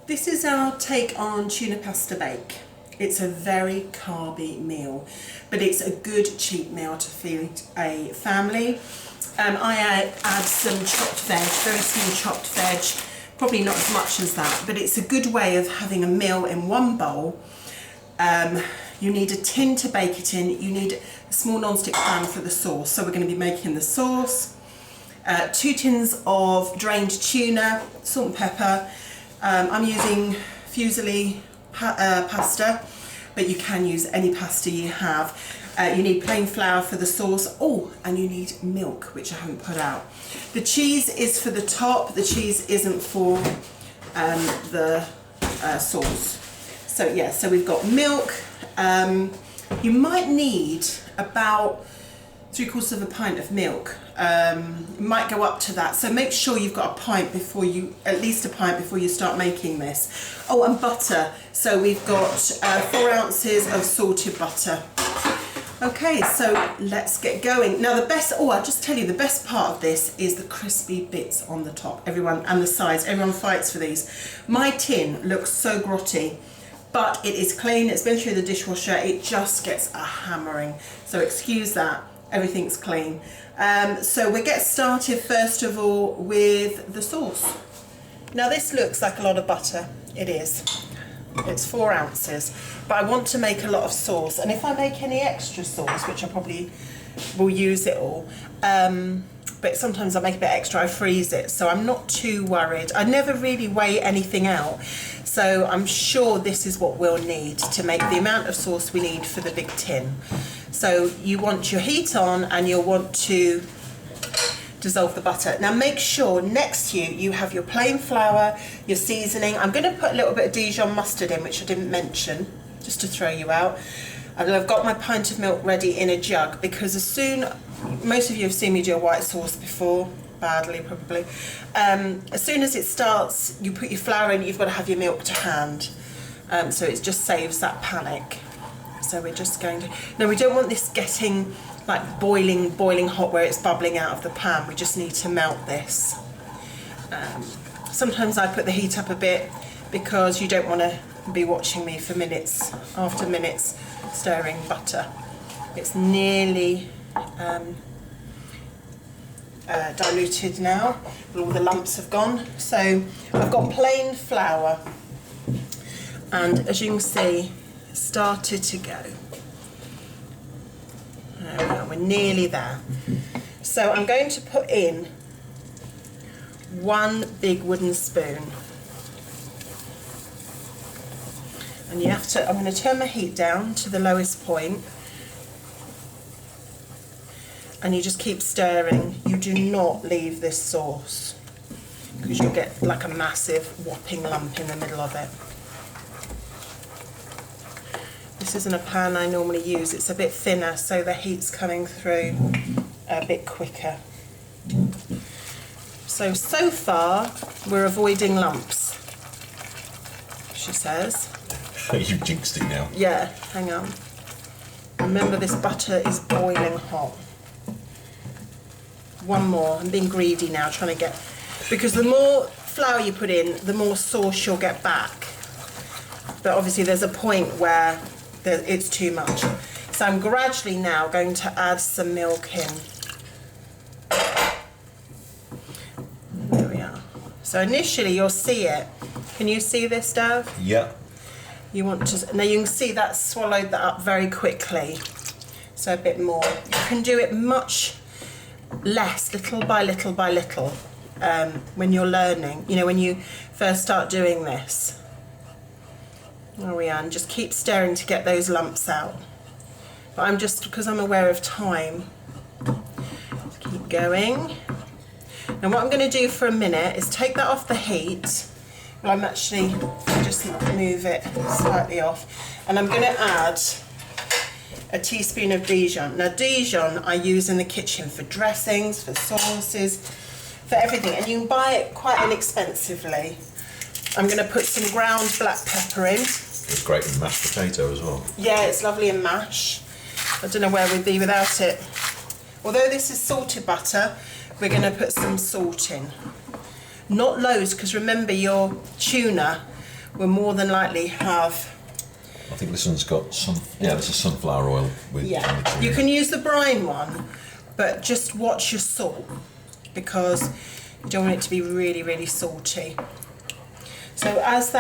This is our take on tuna pasta bake. It's a very carby meal, but it's a good cheap meal to feed a family. I add some chopped veg, very small chopped veg, probably not as much as that, but it's a good way of having a meal in one bowl. You need a tin to bake it in, you need a small non-stick pan for the sauce, so we're going to be making the sauce. 2 tins of drained tuna, salt and pepper. I'm using fusilli pasta, but you can use any pasta you have. You need plain flour for the sauce. Oh, and you need milk, which I haven't put out. The cheese is for the top. The cheese isn't for the sauce. So yeah, so we've got milk. You might need about 3/4 pint of milk. It might go up to that, so make sure you've got a pint before you, at least a pint before you start making this. Oh, and butter. So we've got 4 ounces of salted butter. Okay, so let's get going. Now the best, oh, I'll just tell you, the best part of this is the crispy bits on the top, everyone, and the sides. Everyone fights for these. My tin looks so grotty, but it is clean, it's been through the dishwasher, it just gets a hammering. So excuse that, everything's clean. So we'll get started first of all with the sauce. Now this looks like a lot of butter, it is. It's 4 ounces, but I want to make a lot of sauce, and if I make any extra sauce, which I probably will use it all, but sometimes I make a bit extra, I freeze it, so I'm not too worried. I never really weigh anything out, so I'm sure this is what we'll need to make the amount of sauce we need for the big tin. So you want your heat on, and you'll want to dissolve the butter. Now make sure next to you have your plain flour, your seasoning. I'm going to put a little bit of Dijon mustard in, which I didn't mention, just to throw you out. And I've got my pint of milk ready in a jug, because most of you have seen me do a white sauce before, badly probably. As soon as it starts, you put your flour in, you've got to have your milk to hand. So it just saves that panic. So we're just going to, now we don't want this getting like boiling hot where it's bubbling out of the pan. We just need to melt this. Sometimes I put the heat up a bit because you don't want to be watching me for minutes after minutes stirring butter. It's nearly diluted now, all the lumps have gone. So I've got plain flour, and as you can see, it started to go. There we are, we're nearly there. So I'm going to put in 1 big wooden spoon. And you have to, I'm going to turn my heat down to the lowest point. And you just keep stirring. You do not leave this sauce, because you'll get like a massive whopping lump in the middle of it. This isn't a pan I normally use, it's a bit thinner, so the heat's coming through a bit quicker. So far, we're avoiding lumps, she says. You've jinxed it now. Yeah, hang on. Remember, this butter is boiling hot. 1 more, I'm being greedy now, trying to get, because the more flour you put in, the more sauce you'll get back. But obviously there's a point where it's too much. So I'm gradually now going to add some milk in. There we are. So initially you'll see it. Can you see this, Dav? Yeah. You want to, now you can see that swallowed that up very quickly. So a bit more. You can do it much less, little by little by little, when you're learning. You know, when you first start doing this. There we are, and just keep stirring to get those lumps out. But I'm just, because I'm aware of time, keep going. Now what I'm going to do for a minute is take that off the heat. Well, I'm actually, just move it slightly off. And I'm going to add a teaspoon of Dijon. Now Dijon I use in the kitchen for dressings, for sauces, for everything. And you can buy it quite inexpensively. I'm going to put some ground black pepper in. It's great in mashed potato as well. Yeah, it's lovely in mash. I don't know where we'd be without it. Although this is salted butter, we're going to put some salt in. Not loads, because remember your tuna will more than likely have. I think this one's got this is sunflower oil with Yeah, the tuna. you can use the brine one, but just watch your salt because you don't want it to be really, really salty. So as